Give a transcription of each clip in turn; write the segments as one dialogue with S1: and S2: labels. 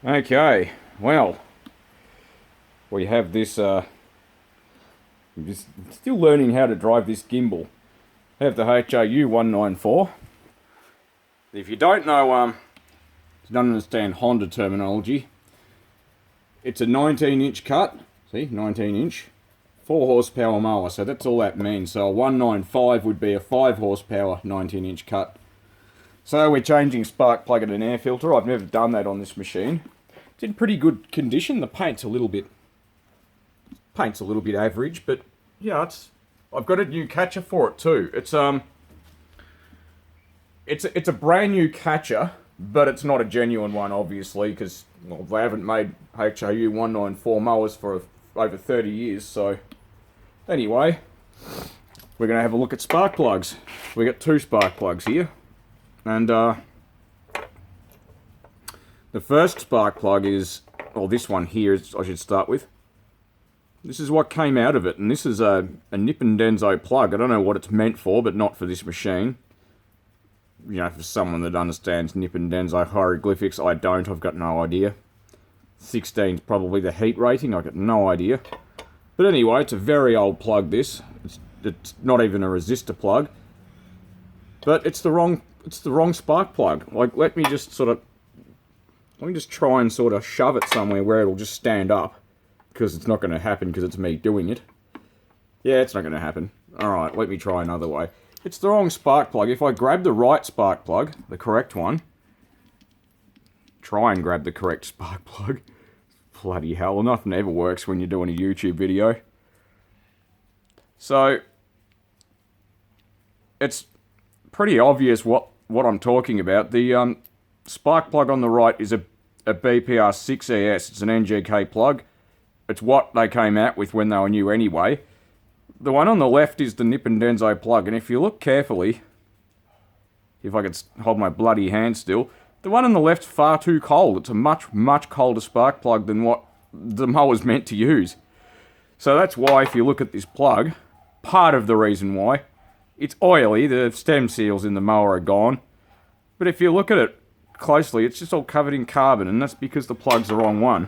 S1: Okay, well, we have this, just still learning how to drive this gimbal. I have the hru194. If you don't know, if you don't understand Honda terminology, it's a 19-inch cut, see, 19-inch, 4 horsepower mower, so that's all that means. So a 195 would be a 5 horsepower 19-inch cut. So we're changing spark plug and an air filter. I've never done that on this machine. It's in pretty good condition. The paint's a little bit average, but yeah, I've got a new catcher for it too. It's a brand new catcher, but it's not a genuine one, obviously, because they haven't made hru194 mowers for over 30 years. So anyway, we're going to have a look at spark plugs. We got 2 spark plugs here, and the first spark plug is, well, this one here is, I should start with. This is what came out of it, and this is a Nippon Denso plug. I don't know what it's meant for, but not for this machine. You know, for someone that understands Nippon Denso hieroglyphics, I don't. I've got no idea. 16 is probably the heat rating. I've got no idea. But anyway, it's a very old plug, this. It's not even a resistor plug. But it's the wrong spark plug. Like, let me just try and sort of shove it somewhere where it'll just stand up. Because it's not going to happen because it's me doing it. Yeah, it's not going to happen. Alright, let me try another way. It's the wrong spark plug. If I grab the right spark plug, the correct one, try and grab the correct spark plug. Bloody hell, nothing ever works when you're doing a YouTube video. So, it's pretty obvious what I'm talking about. The spark plug on the right is a BPR6ES. It's an NGK plug. It's what they came out with when they were new anyway. The one on the left is the Nippon Denso plug, and if you look carefully, if I could hold my bloody hand still, the one on the left's far too cold. It's a much, much colder spark plug than what the mower's meant to use. So that's why, if you look at this plug, part of the reason why, it's oily, the stem seals in the mower are gone. But if you look at it closely, it's just all covered in carbon, and that's because the plug's the wrong one.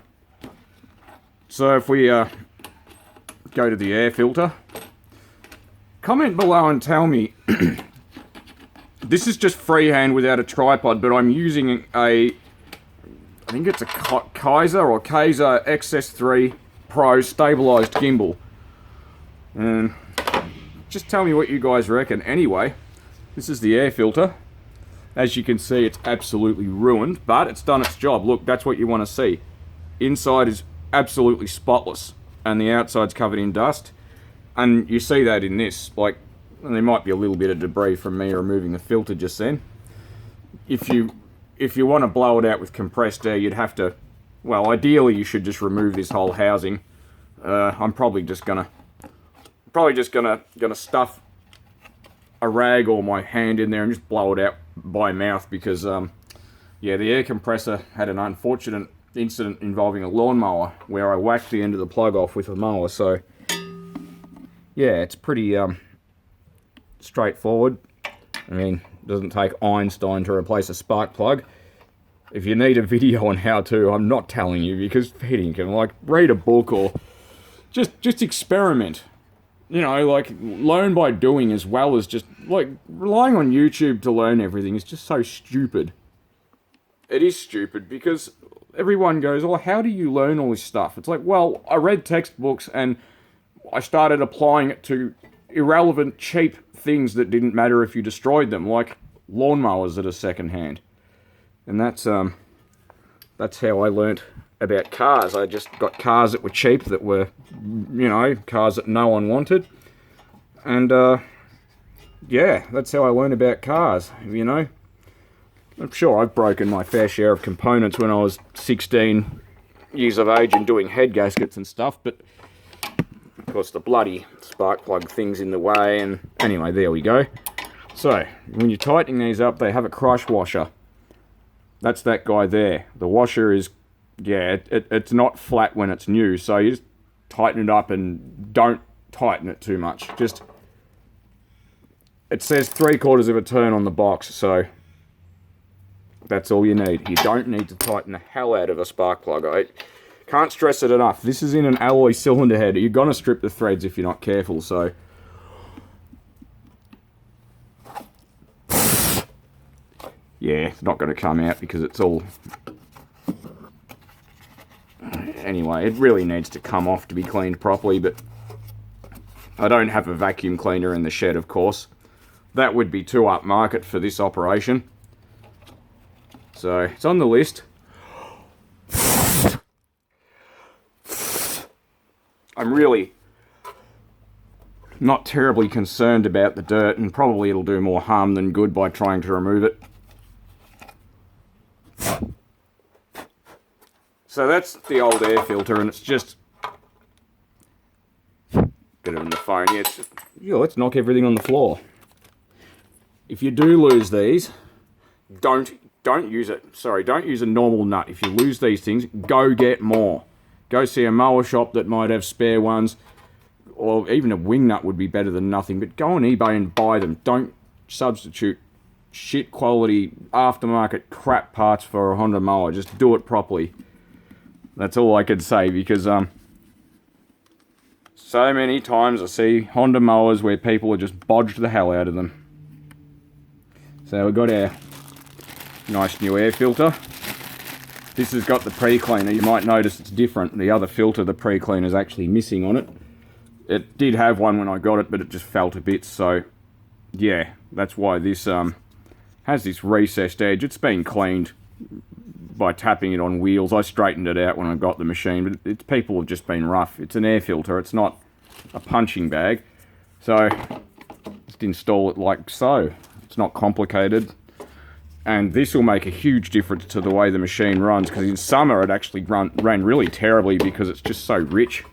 S1: So if we go to the air filter, comment below and tell me, this is just freehand without a tripod, but I'm using I think it's a Kaiser XS3 Pro stabilized gimbal. And just tell me what you guys reckon. Anyway, this is the air filter. As you can see, it's absolutely ruined, but it's done its job. Look, that's what you want to see. Inside is absolutely spotless, and the outside's covered in dust. And you see that in this, like, there might be a little bit of debris from me removing the filter just then. If you want to blow it out with compressed air, you'd have to, well, ideally you should just remove this whole housing. I'm probably just gonna stuff a rag or my hand in there and just blow it out by mouth, because yeah, the air compressor had an unfortunate incident involving a lawnmower where I whacked the end of the plug off with a mower. So yeah, it's pretty straightforward. I mean, it doesn't take Einstein to replace a spark plug. If you need a video on how to, I'm not telling you, because you can, like, read a book or just experiment. You know, like, learn by doing, as well as just, like, relying on YouTube to learn everything is just so stupid. It is stupid, because everyone goes, oh, how do you learn all this stuff? It's like, well, I read textbooks and I started applying it to irrelevant, cheap things that didn't matter if you destroyed them, like lawnmowers that are secondhand. And that's how I learnt about cars. I just got cars that were cheap, that were, you know, cars that no one wanted. And, yeah, that's how I learned about cars, you know. I'm sure I've broken my fair share of components when I was 16 years of age and doing head gaskets and stuff, but of course the bloody spark plug thing's in the way. And anyway, there we go. So, when you're tightening these up, they have a crush washer. That's that guy there. The washer is, yeah, it's not flat when it's new, so you just tighten it up and don't tighten it too much. Just, it says 3/4 of a turn on the box, so That's all you need. You don't need to tighten the hell out of a spark plug. I can't stress it enough. This is in an alloy cylinder head. You're going to strip the threads if you're not careful, so... Yeah, it's not going to come out because it's all... Anyway, it really needs to come off to be cleaned properly, but I don't have a vacuum cleaner in the shed, of course. That would be too upmarket for this operation. So, it's on the list. I'm really not terribly concerned about the dirt, and probably it'll do more harm than good by trying to remove it. So that's the old air filter, and it's just... Get it on the phone. Yeah, it's just, let's knock everything on the floor. If you do lose these, don't use it. Sorry, don't use a normal nut. If you lose these things, go get more. Go see a mower shop that might have spare ones, or even a wing nut would be better than nothing. But go on eBay and buy them. Don't substitute shit quality aftermarket crap parts for a Honda mower. Just do it properly. That's all I could say, because so many times I see Honda mowers where people have just bodged the hell out of them. So we've got our nice new air filter. This has got the pre-cleaner. You might notice it's different. The other filter, the pre-cleaner, is actually missing on it. It did have one when I got it, but it just fell to bits. So yeah, that's why this has this recessed edge. It's been cleaned by tapping it on wheels. I straightened it out when I got the machine, but people have just been rough. It's an air filter, it's not a punching bag. So, just install it like so. It's not complicated. And this will make a huge difference to the way the machine runs, because in summer it actually ran really terribly because it's just so rich.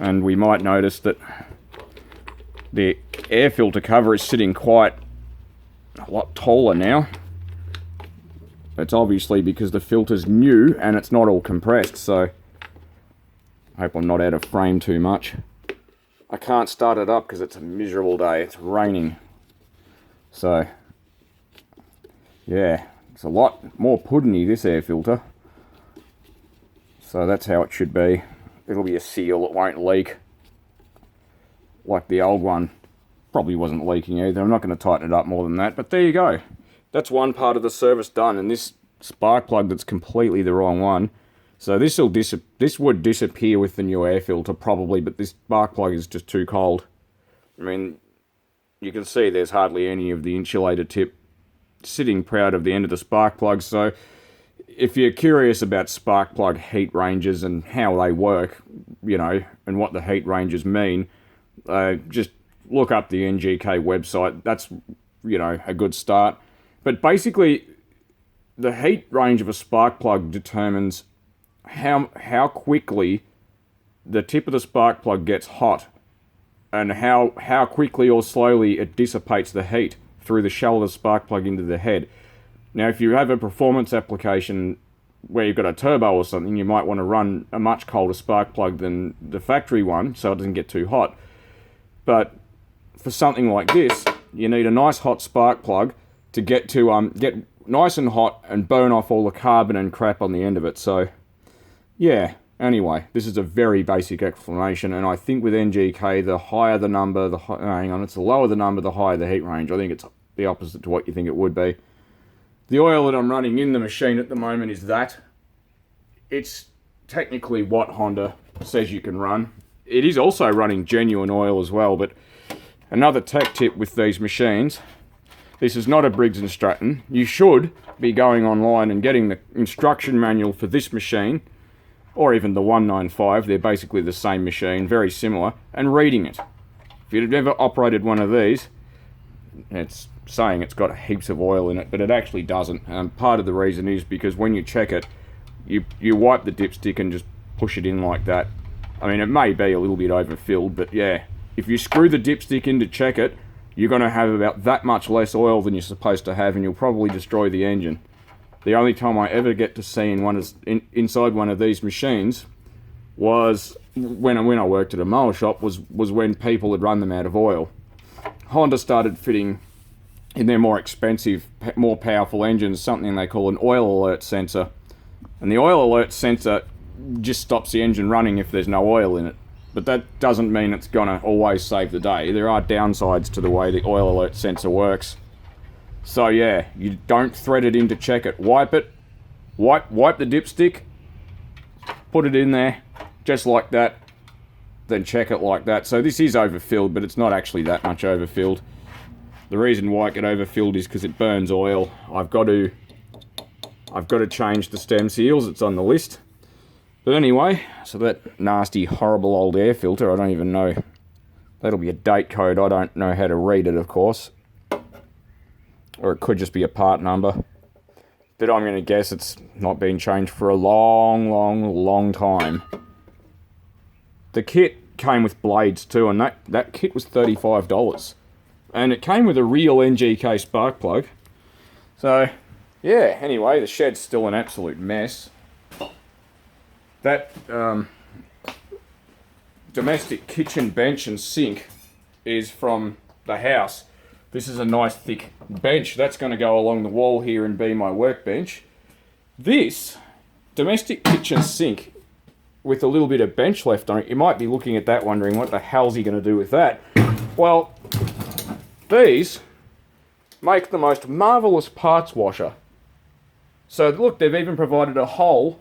S1: And we might notice that the air filter cover is sitting quite a lot taller now. It's obviously because the filter's new and it's not all compressed, so I hope I'm not out of frame too much. I can't start it up because it's a miserable day. It's raining. So, yeah, it's a lot more puddingy, this air filter. So that's how it should be. It'll be a seal, it won't leak. Like the old one. Probably wasn't leaking either. I'm not going to tighten it up more than that, but there you go. That's one part of the service done, and this spark plug that's completely the wrong one. So this would disappear with the new air filter probably, but this spark plug is just too cold. I mean, you can see there's hardly any of the insulator tip sitting proud of the end of the spark plug. So if you're curious about spark plug heat ranges and how they work, you know, and what the heat ranges mean, just look up the NGK website. That's, you know, a good start. But basically, the heat range of a spark plug determines how quickly the tip of the spark plug gets hot, and how quickly or slowly it dissipates the heat through the shell of the spark plug into the head. Now, if you have a performance application where you've got a turbo or something, you might want to run a much colder spark plug than the factory one, so it doesn't get too hot. But for something like this, you need a nice hot spark plug to get nice and hot and burn off all the carbon and crap on the end of it. So, yeah, anyway, this is a very basic explanation, and I think with NGK, the higher the number, it's the lower the number, the higher the heat range. I think it's the opposite to what you think it would be. The oil that I'm running in the machine at the moment is that. It's technically what Honda says you can run. It is also running genuine oil as well, but another tech tip with these machines, this is not a Briggs & Stratton. You should be going online and getting the instruction manual for this machine, or even the 195, they're basically the same machine, very similar, and reading it. If you've ever operated one of these, it's saying it's got heaps of oil in it, but it actually doesn't. Part of the reason is because when you check it, you wipe the dipstick and just push it in like that. I mean, it may be a little bit overfilled, but yeah, if you screw the dipstick in to check it, you're going to have about that much less oil than you're supposed to have, and you'll probably destroy the engine. The only time I ever get to see inside one of these machines was when I worked at a mower shop, was when people had run them out of oil. Honda started fitting in their more expensive, more powerful engines, something they call an oil alert sensor. And the oil alert sensor just stops the engine running if there's no oil in it. But that doesn't mean it's gonna always save the day. There are downsides to the way the oil alert sensor works. So yeah, you don't thread it in to check it. Wipe it, wipe the dipstick, put it in there, just like that, then check it like that. So this is overfilled, but it's not actually that much overfilled. The reason why it get overfilled is because it burns oil. I've got to change the stem seals, it's on the list. But anyway, so that nasty, horrible old air filter, I don't even know. That'll be a date code, I don't know how to read it, of course. Or it could just be a part number. But I'm going to guess it's not been changed for a long time. The kit came with blades too, and that kit was $35. And it came with a real NGK spark plug. So, yeah, anyway, the shed's still an absolute mess. That domestic kitchen bench and sink is from the house. This is a nice thick bench. That's going to go along the wall here and be my workbench. This domestic kitchen sink with a little bit of bench left on it, you might be looking at that wondering what the hell's he going to do with that. Well, these make the most marvellous parts washer. So look, they've even provided a hole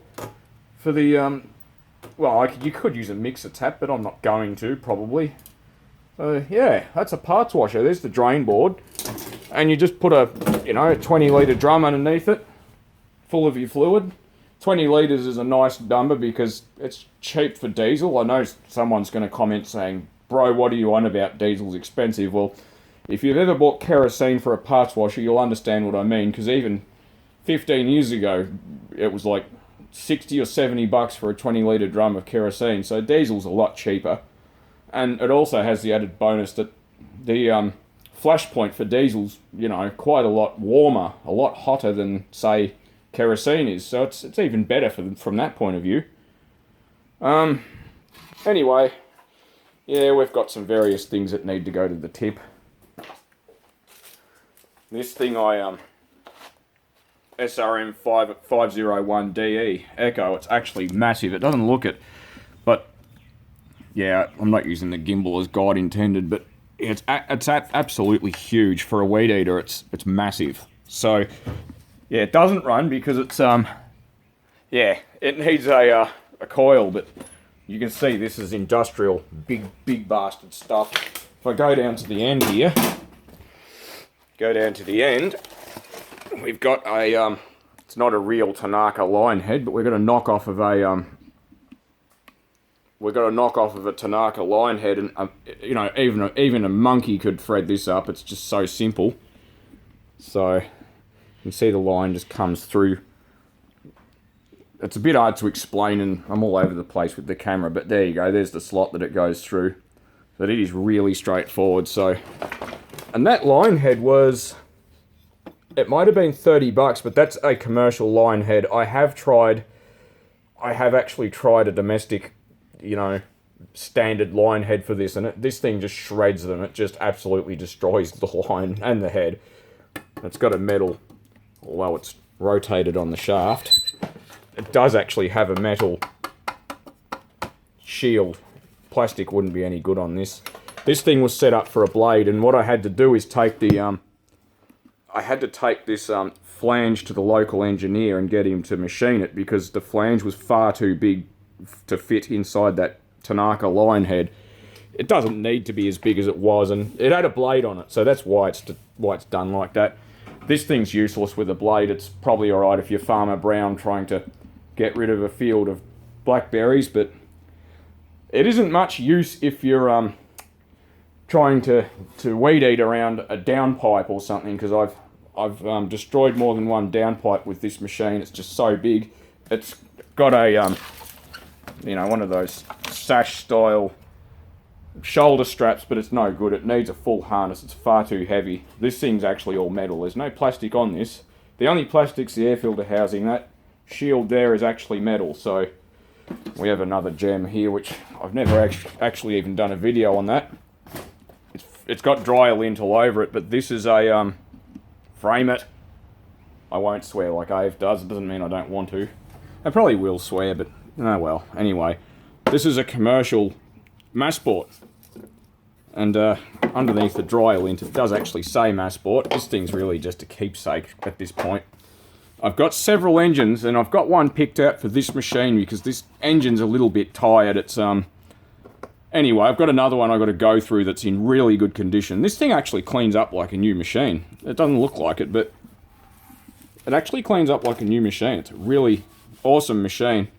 S1: for the, well, you could use a mixer tap, but I'm not going to, probably. So yeah, that's a parts washer. There's the drain board. And you just put a, 20 litre drum underneath it, full of your fluid. 20 litres is a nice number because it's cheap for diesel. I know someone's going to comment saying, bro, what are you on about? Diesel's expensive. Well, if you've ever bought kerosene for a parts washer, you'll understand what I mean, because even 15 years ago, it was like 60 or 70 bucks for a 20 litre drum of kerosene. So diesel's a lot cheaper. And it also has the added bonus that the flash point for diesel's, quite a lot warmer, a lot hotter than, say, kerosene is. So it's even better from that point of view. Anyway, yeah, we've got some various things that need to go to the tip. This thing SRM 501DE Echo, it's actually massive. It doesn't look it, but yeah, I'm not using the gimbal as God intended, but it's absolutely huge for a weed eater. It's massive. So yeah, it doesn't run because it's yeah, it needs a coil, but you can see this is industrial, big bastard stuff. If I go down to the end here, we've got a it's not a real Tanaka line head, but we've got a knockoff of a Tanaka line head, and even a monkey could thread this up. It's just so simple. So you can see the line just comes through. It's a bit hard to explain, and I'm all over the place with the camera, but there you go. There's the slot that it goes through. But it is really straightforward. So, and that line head was, it might have been 30 bucks, but that's a commercial line head. I have actually tried a domestic, standard line head for this, and this thing just shreds them. It just absolutely destroys the line and the head. It's got a metal, although it's rotated on the shaft, it does actually have a metal shield. Plastic wouldn't be any good on this. This thing was set up for a blade, and what I had to do is take the this flange to the local engineer and get him to machine it, because the flange was far too big to fit inside that Tanaka line head. It doesn't need to be as big as it was, and it had a blade on it, so that's why it's done like that. This thing's useless with a blade. It's probably alright if you're Farmer Brown trying to get rid of a field of blackberries, but it isn't much use if you're trying to weed eat around a downpipe or something, because I've destroyed more than one downpipe with this machine. It's just so big. It's got a one of those sash style shoulder straps, but it's no good. It needs a full harness. It's far too heavy. This thing's actually all metal. There's no plastic on this. The only plastic's the air filter housing. That shield there is actually metal. So we have another gem here, which I've never actually even done a video on that. It's got dryer lint all over it, but this is a Frame it. I won't swear like Ave does. It doesn't mean I don't want to. I probably will swear, but oh well. Anyway, this is a commercial Massport. And underneath the dryer lint, it does actually say Massport. This thing's really just a keepsake at this point. I've got several engines, and I've got one picked out for this machine because this engine's a little bit tired. It's Anyway, I've got another one I've got to go through that's in really good condition. This thing actually cleans up like a new machine. It doesn't look like it, but it actually cleans up like a new machine. It's a really awesome machine.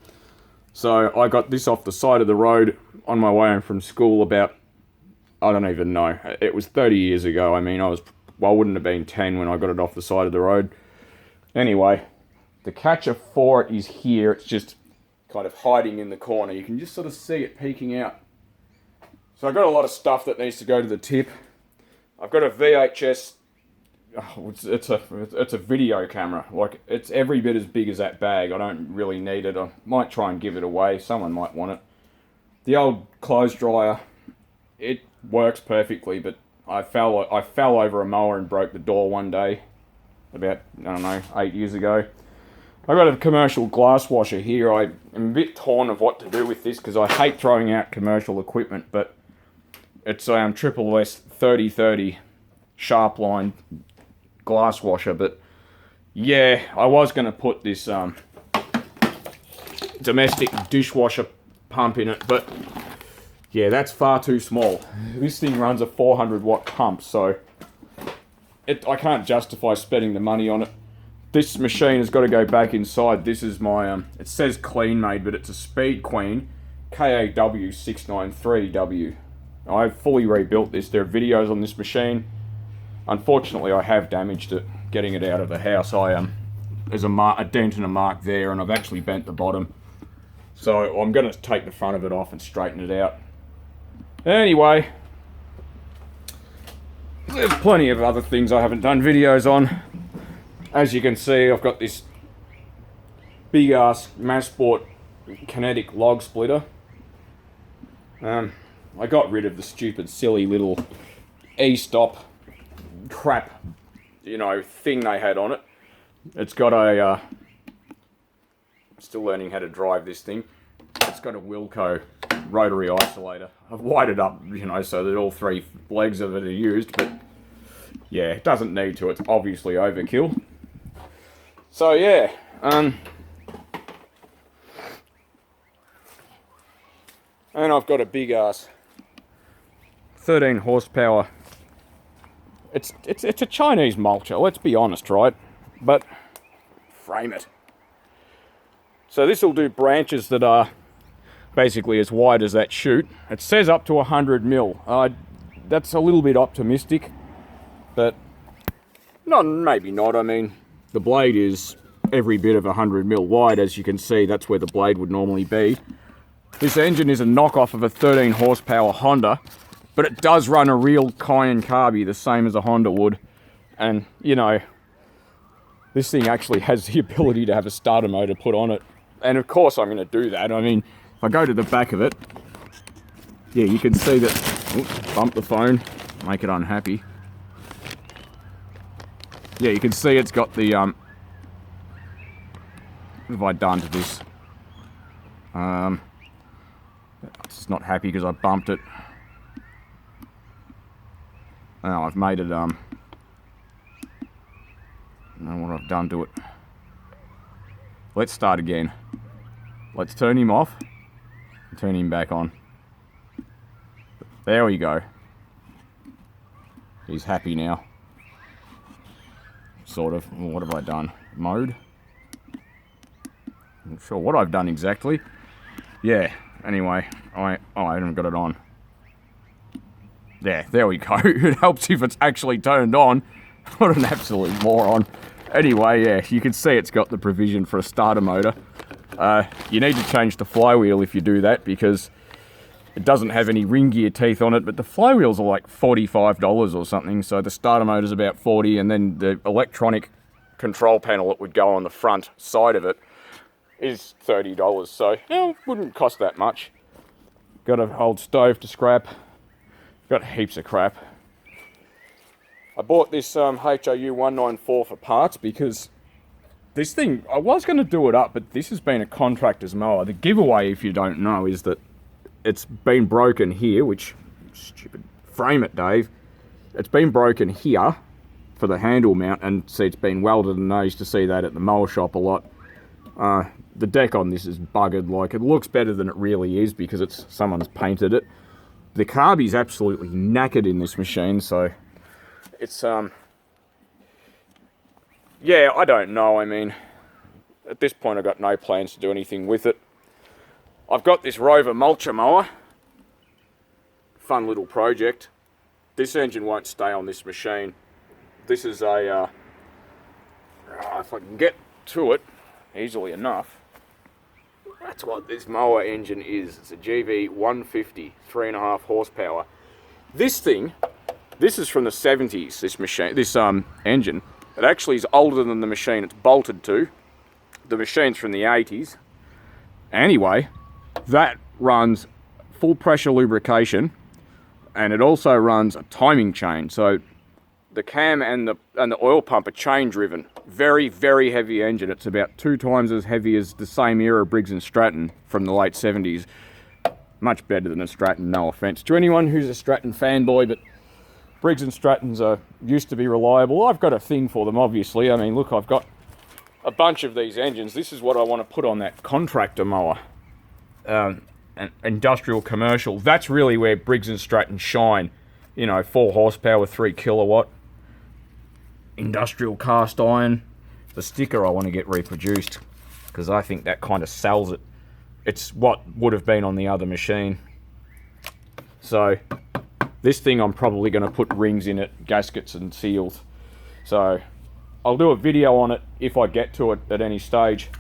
S1: So I got this off the side of the road on my way home from school about, I don't even know. It was 30 years ago. I mean, I wouldn't have been 10 when I got it off the side of the road. Anyway, the catcher for it is here. It's just kind of hiding in the corner. You can just sort of see it peeking out. So I've got a lot of stuff that needs to go to the tip. I've got a VHS. Oh, it's a video camera. Like, it's every bit as big as that bag. I don't really need it. I might try and give it away. Someone might want it. The old clothes dryer, it works perfectly, but I fell over a mower and broke the door one day about, I don't know, 8 years ago. I've got a commercial glass washer here. I am a bit torn of what to do with this because I hate throwing out commercial equipment, but it's a Triple S 3030 sharp line glass washer. But yeah, I was going to put this domestic dishwasher pump in it, but yeah, that's far too small. This thing runs a 400 watt pump, so I can't justify spending the money on it. This machine has got to go back inside. This is my, it says Clean Made, but it's a Speed Queen KAW693W. I've fully rebuilt this. There are videos on this machine. Unfortunately, I have damaged it getting it out of the house. There's a dent and a mark there, and I've actually bent the bottom. So I'm going to take the front of it off and straighten it out. Anyway, there's plenty of other things I haven't done videos on. As you can see, I've got this big ass Massport kinetic log splitter. I got rid of the stupid silly little e-stop crap, thing they had on it. It's got a, still learning how to drive this thing. It's got a Wilco rotary isolator. I've wired it up, so that all three legs of it are used, but yeah, it doesn't need to. It's obviously overkill. So yeah, and I've got a big ass 13 horsepower. It's a Chinese mulcher, let's be honest, right? But frame it. So this will do branches that are basically as wide as that chute. It says up to 100 mil. That's a little bit optimistic, but maybe not. I mean, the blade is every bit of 100 mil wide. As you can see, that's where the blade would normally be. This engine is a knockoff of a 13 horsepower Honda, but it does run a real Cayenne carby, the same as a Honda would. And, this thing actually has the ability to have a starter motor put on it. And of course I'm going to do that. I mean, if I go to the back of it, yeah, you can see that, oops, bump the phone, make it unhappy. Yeah, you can see it's got the, what have I done to this? It's not happy because I bumped it. Now I've made it, I don't know what I've done to it. Let's start again. Let's turn him off and turn him back on. There we go. He's happy now. Sort of. Well, what have I done? Mode? I'm not sure what I've done exactly. Yeah, anyway, I haven't got it on. Yeah, there we go. It helps if it's actually turned on. What an absolute moron. Anyway, yeah, you can see it's got the provision for a starter motor. You need to change the flywheel if you do that because it doesn't have any ring gear teeth on it, but the flywheels are like $45 or something, so the starter motor's about 40, and then the electronic control panel that would go on the front side of it is $30, so it wouldn't cost that much. Got an old stove to scrap. Got heaps of crap. I bought this hru194 for parts because this thing, I was going to do it up, but this has been a contractor's mower. The giveaway, if you don't know, is that it's been broken here, which, stupid, frame it, Dave. It's been broken here for the handle mount, and see, it's been welded, and I used to see that at the mower shop a lot. The deck on this is buggered. Like, it looks better than it really is because someone's painted it. The carby's absolutely knackered in this machine, so it's yeah, I don't know. I mean, at this point I've got no plans to do anything with it. I've got this Rover mulcher mower. Fun little project. This engine won't stay on this machine. This is a, if I can get to it easily enough, that's what this mower engine is. It's a GV150, 3.5 horsepower. This thing, this is from the 70s, this machine, this engine. It actually is older than the machine it's bolted to. The machine's from the 80s. Anyway, that runs full pressure lubrication, and it also runs a timing chain. So the cam and the oil pump are chain driven. Very, very heavy engine. It's about 2 times as heavy as the same era Briggs & Stratton from the late 70s. Much better than a Stratton, no offense to anyone who's a Stratton fanboy, but Briggs & Strattons used to be reliable. I've got a thing for them, obviously. I mean, look, I've got a bunch of these engines. This is what I want to put on that contractor mower. An industrial commercial. That's really where Briggs & Stratton shine. You know, 4 horsepower, 3 kilowatt. Industrial cast iron. The sticker I want to get reproduced because I think that kind of sells it. It's what would have been on the other machine. So this thing I'm probably going to put rings in it, gaskets and seals. So I'll do a video on it if I get to it at any stage.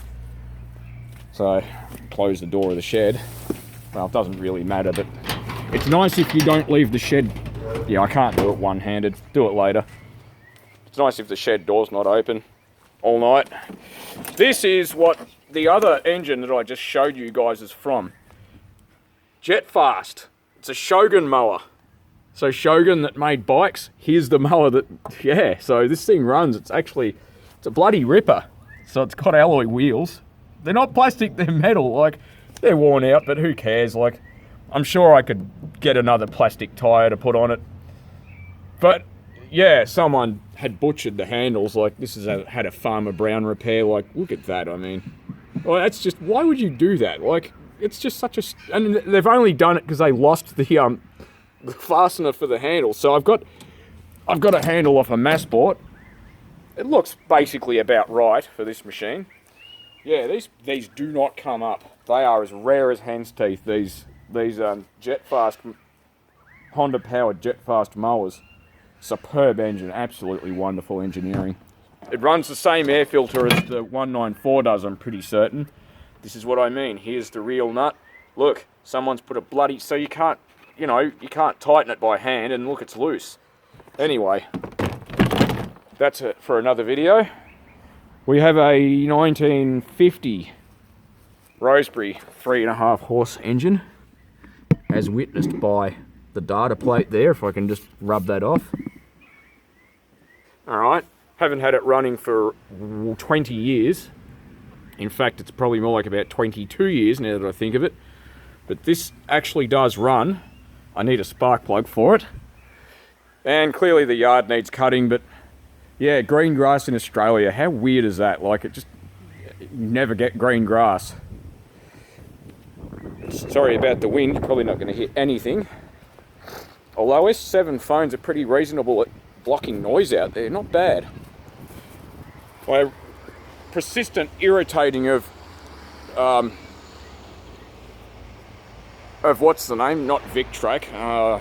S1: So close the door of the shed. Well, it doesn't really matter, but it's nice if you don't leave the shed. Yeah, I can't do it one-handed. Do it later. It's nice if the shed door's not open all night. This is what the other engine that I just showed you guys is from. Jetfast. It's a Shogun mower. So Shogun that made bikes, here's the mower that, yeah, so this thing runs. It's a bloody ripper. So it's got alloy wheels. They're not plastic, they're metal. Like, they're worn out, but who cares? Like, I'm sure I could get another plastic tyre to put on it. But, yeah, someone had butchered the handles. Like, this had a Farmer Brown repair. Like, look at that, I mean. Well, that's just, why would you do that? Like, it's just such a, and they've only done it because they lost the fastener for the handle. So I've got a handle off a Massport. It looks basically about right for this machine. Yeah, these do not come up. They are as rare as hen's teeth. These Jetfast, Honda powered Jetfast mowers. Superb engine, absolutely wonderful engineering. It runs the same air filter as the 194 does, I'm pretty certain. This is what I mean. Here's the real nut. Look, someone's put a bloody, so you can't tighten it by hand, and look, it's loose. Anyway, that's it for another video. We have a 1950 Rosebery 3.5 horse engine, as witnessed by the data plate there, if I can just rub that off. Alright, haven't had it running for 20 years. In fact, it's probably more like about 22 years now that I think of it. But this actually does run. I need a spark plug for it. And clearly the yard needs cutting, but yeah, green grass in Australia, how weird is that? Like, you never get green grass. Sorry about the wind, probably not going to hit anything. Although S7 phones are pretty reasonable at blocking noise out there, not bad. My persistent irritating of what's the name? Not VicTrack.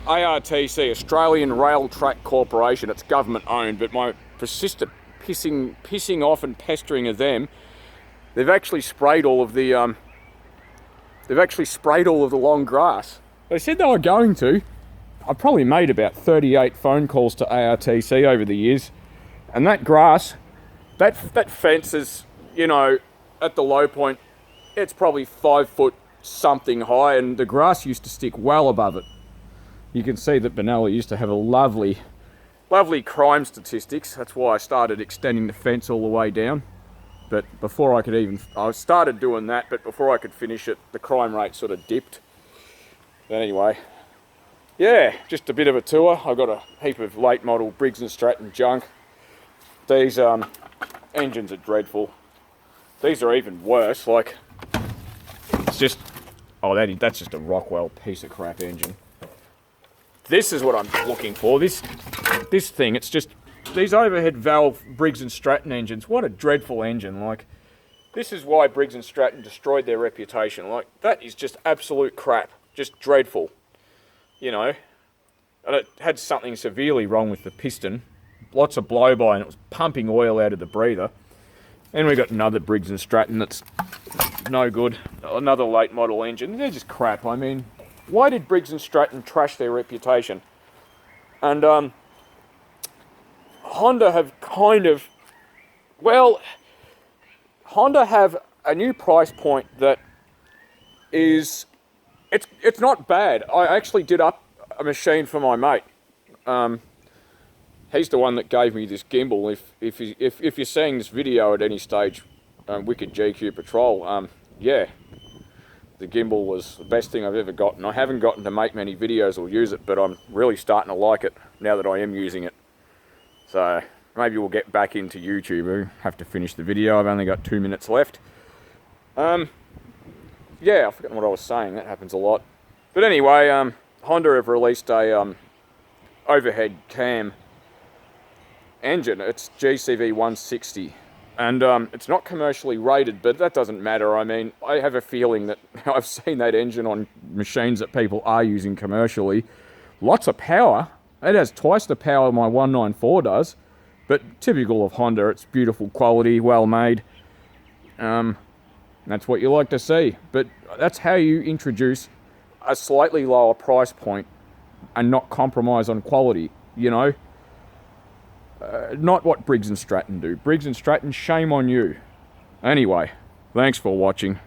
S1: ARTC, Australian Rail Track Corporation. It's government owned, but my persistent pissing off and pestering of them. They've actually sprayed all of the long grass. They said they were going to. I probably made about 38 phone calls to ARTC over the years, and that grass, that fence is, at the low point, it's probably 5 foot something high, and the grass used to stick well above it. You can see that Benalla used to have a lovely crime statistics. That's why I started extending the fence all the way down. But before I could even, I started doing that, but before I could finish it, the crime rate sort of dipped. But anyway, yeah, just a bit of a tour. I've got a heap of late model Briggs & Stratton junk. These engines are dreadful. These are even worse, like, it's just, oh, that's just a Rockwell piece of crap engine. This is what I'm looking for, this thing, it's just, these overhead valve Briggs & Stratton engines, what a dreadful engine. Like, this is why Briggs & Stratton destroyed their reputation. Like, that is just absolute crap, just dreadful, you know. And it had something severely wrong with the piston, lots of blow-by, and it was pumping oil out of the breather. And we got another Briggs & Stratton that's no good, another late model engine. They're just crap. I mean, why did Briggs & Stratton trash their reputation? And Honda have kind of, well, Honda have a new price point that is, it's not bad. I actually did up a machine for my mate. He's the one that gave me this gimbal. If you're seeing this video at any stage, Wicked GQ Patrol, yeah, the gimbal was the best thing I've ever gotten. I haven't gotten to make many videos or use it, but I'm really starting to like it now that I am using it. So maybe we'll get back into YouTube. I have to finish the video. I've only got 2 minutes left. Yeah, I forgot what I was saying. That happens a lot. But anyway, Honda have released a overhead cam engine. It's GCV 160. And it's not commercially rated, but that doesn't matter. I mean, I have a feeling that I've seen that engine on machines that people are using commercially. Lots of power. It has twice the power my 194 does, but typical of Honda. It's beautiful quality, well made. That's what you like to see. But that's how you introduce a slightly lower price point and not compromise on quality, you know. Not what Briggs & Stratton do. Briggs & Stratton, shame on you. Anyway, thanks for watching.